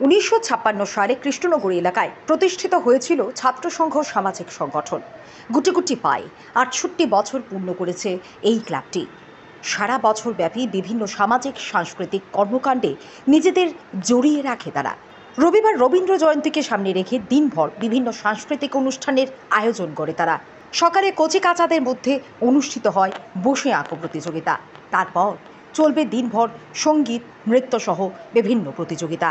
1956 সালে কৃষ্ণনগর এলাকায় প্রতিষ্ঠিত হয়েছিল ছাত্রসংঘ সামাজিক সংগঠন। গুটি গুটি পায়ে 68 বছর পূর্ণ করেছে এই ক্লাবটি। সারা বছর ব্যাপী বিভিন্ন সামাজিক সাংস্কৃতিক কর্মকাণ্ডে নিজেদের জড়িয়ে রাখে তারা। রবিবার রবীন্দ্র জয়ন্তীকে সামনে রেখে দিনভর বিভিন্ন সাংস্কৃতিক অনুষ্ঠানের আয়োজন করে তারা। সকালে কচি কাচাদের মধ্যে অনুষ্ঠিত হয় বসে আঁকো প্রতিযোগিতা। তারপর চলবে দিনভর সঙ্গীত, নৃত্যসহ বিভিন্ন প্রতিযোগিতা।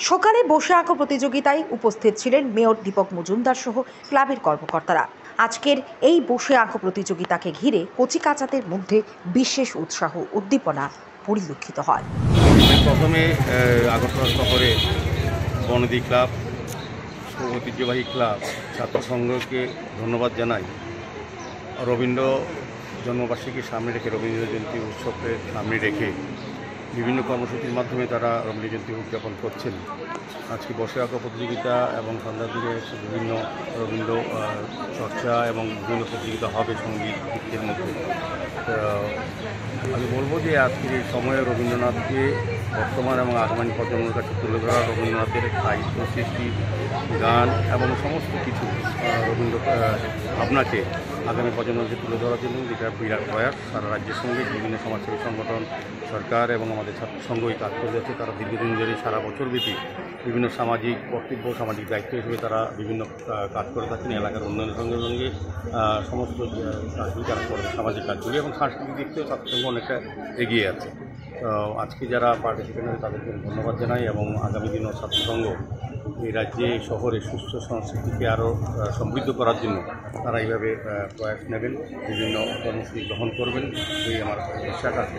সকালে বসে আঁকো প্রতিযোগিতায় উপস্থিত ছিলেন মেয়র দীপক মজুমদার সহ ক্লাবের কর্মকর্তারা। আজকের এই বসে আঁকো প্রতিযোগিতাকে ঘিরে কচি কাচাদের মধ্যে বিশেষ উৎসাহ উদ্দীপনা পরিলক্ষিত হয়। প্রথমে আগরতলা শহরে বনদী ক্লাব ও ঐতিহ্যবাহী ক্লাব ছাত্র সংঘকে ধন্যবাদ জানাই। রবীন্দ্র জন্মবার্ষিকী সামনে রেখে, রবীন্দ্র জয়ন্তী উৎসবকে সামনে রেখে বিভিন্ন কর্মসূচির মাধ্যমে তারা রবীন্দ্র জয়ন্তী উদযাপন করছেন। আজকে বসে আঁকা প্রতিযোগিতা এবং সন্ধ্যার দিকে বিভিন্ন রবীন্দ্র চর্চা এবং বিভিন্ন প্রতিযোগিতা হবে সঙ্গীত নৃত্যের মধ্যে। আমি বলবো যে আজকের এই সময়ে রবীন্দ্রনাথকে বর্তমান এবং আগামী প্রজন্মের কাছে তুলে ধরা, রবীন্দ্রনাথের সাহিত্য সৃষ্টি, গান এবং সমস্ত কিছু রবীন্দ্র ভাবনাকে আগামী প্রজন্মকে তুলে ধরার জন্য যেটা বিরাট প্রয়াস। সারা রাজ্যের সঙ্গে বিভিন্ন সমাজসেবী সংগঠন, সরকার এবং আমাদের ছাত্র সংঘই কাজ করে যাচ্ছে। তারা দীর্ঘদিন ধরে সারা বছরব্যাপী বিভিন্ন সামাজিক কর্তব্য, সামাজিক দায়িত্ব হিসেবে তারা বিভিন্ন কাজ করে থাকেন। এলাকার উন্নয়নের সঙ্গে সঙ্গে সমস্ত কাজগুলি তারা করে, সামাজিক কাজগুলি এবং সাংস্কৃতিক দিক থেকে ছাত্রসংঘ অনেকটা এগিয়ে আছে। আজকে যারা পার্টিসিপেট হবে তাদেরকে ধন্যবাদ জানাই এবং আগামী দিনও ছাত্রসংঘ এই রাজ্যে, এই শহরে সুস্থ সংস্কৃতিকে আরও সমৃদ্ধ করার জন্য তারা এইভাবে প্রয়াস নেবেন, বিভিন্ন কর্মসূচি গ্রহণ করবেন, এই আমার বিশ্বাস আছে।